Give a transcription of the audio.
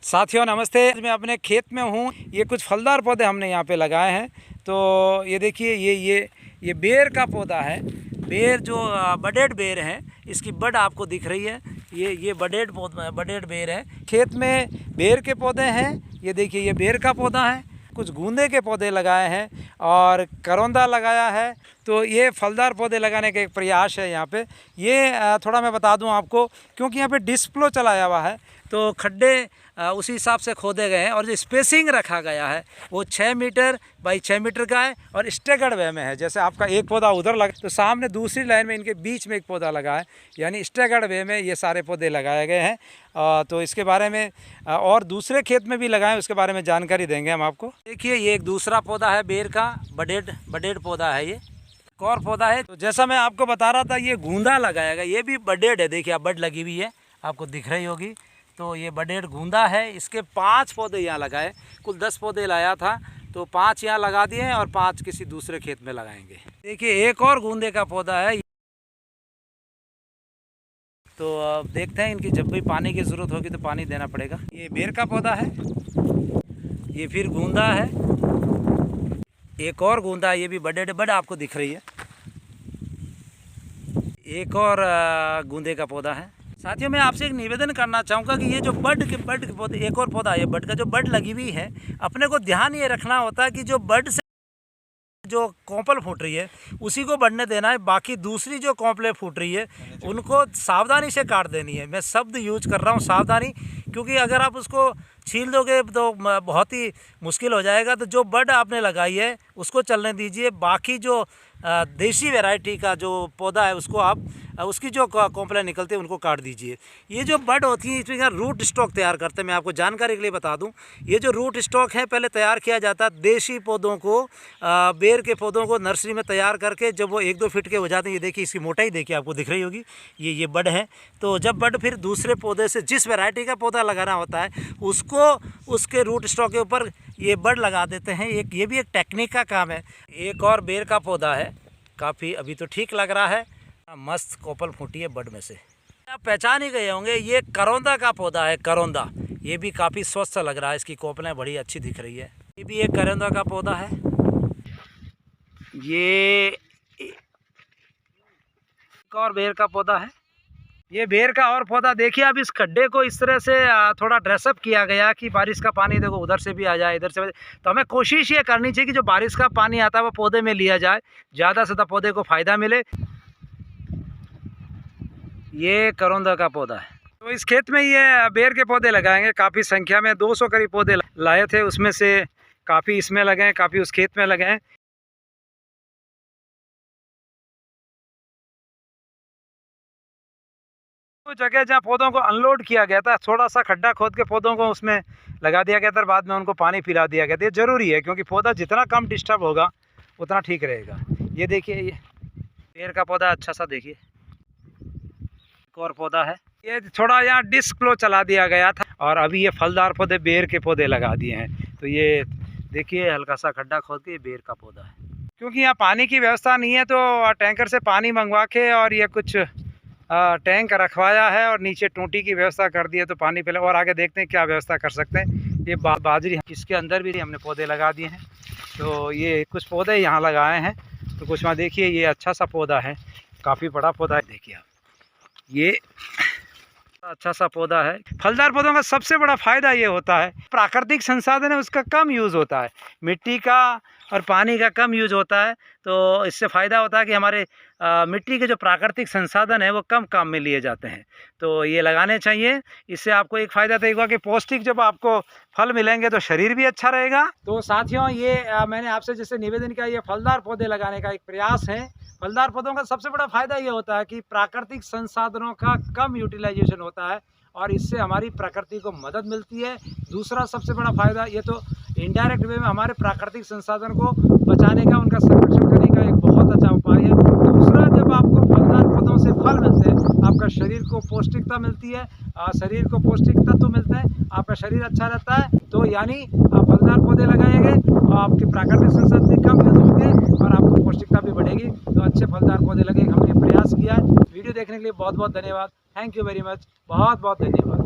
साथियों नमस्ते। मैं अपने खेत में हूँ। ये कुछ फलदार पौधे हमने यहाँ पे लगाए हैं। तो ये देखिए ये बेर का पौधा है। बेर जो बडेड बेर है, इसकी बड आपको दिख रही है। ये बडेड पौधा, बडेड बेर है। खेत में बेर के पौधे हैं। ये देखिए ये बेर का पौधा है। कुछ गूंदे के पौधे लगाए हैं और करौंदा लगाया है। तो ये फलदार पौधे लगाने का एक प्रयास है यहाँ पे। ये थोड़ा मैं बता दूँ आपको, क्योंकि यहाँ पे डिस्प्लो चलाया हुआ है तो खड्डे उसी हिसाब से खोदे गए हैं और जो स्पेसिंग रखा गया है वो 6 मीटर बाई 6 मीटर का है और स्टेगर्ड वे में है। जैसे आपका एक पौधा उधर लगा तो सामने दूसरी लाइन में इनके बीच में एक पौधा लगा है, यानी स्टेगर्ड वे में ये सारे पौधे लगाए गए हैं। तो इसके बारे में और दूसरे खेत में भी लगाएं, उसके बारे में जानकारी देंगे हम आपको। देखिए ये एक दूसरा पौधा है बेर का, बडेड पौधा है। ये एक और पौधा है। तो जैसा मैं आपको बता रहा था, ये गूंदा लगाया गया, ये भी बडेड है। देखिए आप बड लगी हुई है, आपको दिख रही होगी। तो ये बडेड गूंदा है। इसके 5 पौधे यहाँ लगाए। कुल 10 पौधे लाया था, तो 5 यहाँ लगा दिए हैं और 5 किसी दूसरे खेत में लगाएंगे। देखिए एक और गूंदे का पौधा है। तो अब देखते हैं, इनकी जब भी पानी की ज़रूरत होगी तो पानी देना पड़ेगा। ये बेर का पौधा है। ये फिर गूंदा है। एक और गूंदा है, ये भी बड आपको दिख रही है। एक और गूंदे का पौधा है। साथियों मैं आपसे एक निवेदन करना चाहूँगा कि ये जो बड के पौधे, एक और पौधा है बड का, जो बड लगी हुई है, अपने को ध्यान ये रखना होता है कि जो बड से जो कॉम्पल फूट रही है उसी को बढ़ने देना है। बाकी दूसरी जो कॉम्पलें फूट रही है उनको सावधानी से काट देनी है। मैं शब्द यूज कर रहा हूँ सावधानी, क्योंकि अगर आप उसको छील दोगे तो बहुत ही मुश्किल हो जाएगा। तो जो बड आपने लगाई है उसको चलने दीजिए। बाकी जो देसी वैरायटी का जो पौधा है उसको आप उसकी जो कॉम्पलें निकलते हैं उनको काट दीजिए। ये जो बड होती है इसमें रूट स्टॉक तैयार करते हैं। मैं आपको जानकारी के लिए बता दूं, ये जो रूट स्टॉक है पहले तैयार किया जाता है देसी पौधों को, बेर के पौधों को नर्सरी में तैयार करके जब वो 1-2 फीट के हो जाते हैं। ये देखिए इसकी मोटाई देखिए, आपको दिख रही होगी। ये बड है। तो जब बड फिर दूसरे पौधे से जिस वैरायटी का पौधा लगाना होता है उसको उसके रूट स्टॉक के ऊपर ये बड लगा देते हैं। ये भी एक टेक्निक का काम है। एक और बेर का पौधा है, काफ़ी अभी तो ठीक लग रहा है। मस्त कोपल फूटी है बड में से। आप पहचान ही गए होंगे, ये करौंदा का पौधा है। करौंदा ये भी काफ़ी स्वस्थ लग रहा है, इसकी कोपलें बड़ी अच्छी दिख रही है। ये भी एक करौंदा का पौधा है। ये एक और बेर का पौधा है। ये बेर का और पौधा देखिए। अब इस खड्डे को इस तरह से थोड़ा ड्रेसअप किया गया कि बारिश का पानी देखो उधर से भी आ जाए, इधर से। तो हमें कोशिश ये करनी चाहिए कि जो बारिश का पानी आता है वो पौधे में लिया जाए, ज़्यादा से ज़्यादा पौधे को फ़ायदा मिले। ये करौंदा का पौधा है। तो इस खेत में ये बेर के पौधे लगाएंगे। काफ़ी संख्या में 200 करीब पौधे लाए थे, उसमें से काफ़ी इसमें लगे हैं, काफ़ी उस खेत में लगे हैं। तो जगह जहाँ पौधों को अनलोड किया गया था, थोड़ा सा खड्डा खोद के पौधों को उसमें लगा दिया गया था, बाद में उनको पानी पिला दिया गया था। ये ज़रूरी है, क्योंकि पौधा जितना कम डिस्टर्ब होगा उतना ठीक रहेगा। ये देखिए ये बेर का पौधा अच्छा सा देखिए। एक और पौधा है। ये थोड़ा यहाँ डिस्प्लो चला दिया गया था और अभी ये फलदार पौधे बेर के पौधे लगा दिए हैं। तो ये देखिए हल्का सा खड्डा खोद के बेर का पौधा है। क्योंकि यहाँ पानी की व्यवस्था नहीं है तो टैंकर से पानी मंगवा के और ये कुछ टैंक रखवाया है और नीचे टूटी की व्यवस्था कर दी है। तो पानी पहले और आगे देखते हैं क्या व्यवस्था कर सकते हैं। ये बाजरी, इसके अंदर भी हमने पौधे लगा दिए हैं। तो ये कुछ पौधे यहाँ लगाए हैं। तो कुछ वहाँ देखिए ये अच्छा सा पौधा है, काफ़ी बड़ा पौधा है। देखिए आप, ये अच्छा सा पौधा है। फलदार पौधों का सबसे बड़ा फ़ायदा ये होता है, प्राकृतिक संसाधन है उसका कम यूज़ होता है, मिट्टी का और पानी का कम यूज़ होता है। तो इससे फ़ायदा होता है कि हमारे मिट्टी के जो प्राकृतिक संसाधन है वो कम काम में लिए जाते हैं। तो ये लगाने चाहिए। इससे आपको एक फ़ायदा तो होगा कि पौष्टिक जब आपको फल मिलेंगे तो शरीर भी अच्छा रहेगा। तो साथियों ये मैंने आपसे जैसे निवेदन किया, ये फलदार पौधे लगाने का एक प्रयास है। फलदार पौधों का सबसे बड़ा फ़ायदा ये होता है कि प्राकृतिक संसाधनों का कम यूटिलाइजेशन होता है और इससे हमारी प्रकृति को मदद मिलती है। दूसरा सबसे बड़ा फ़ायदा ये तो इनडायरेक्ट वे में हमारे प्राकृतिक संसाधन को बचाने का, उनका संरक्षण करने का एक बहुत अच्छा उपाय है। दूसरा, जब आपको फलदार पौधों से फल मिलते हैं, आपका शरीर को पौष्टिकता मिलती है, शरीर को पौष्टिक तत्व मिलते हैं, आपका शरीर अच्छा रहता है। तो यानी आप फलदार पौधे लगाएंगे और आपकी प्राकृतिक संसाधन कम यूज होंगे और आपको पौष्टिकता भी बढ़ेगी। तो अच्छे फलदार पौधे लगेंगे। हमने प्रयास किया है। वीडियो देखने के लिए बहुत बहुत धन्यवाद। Thank you very much. बहुत बहुत धन्यवाद।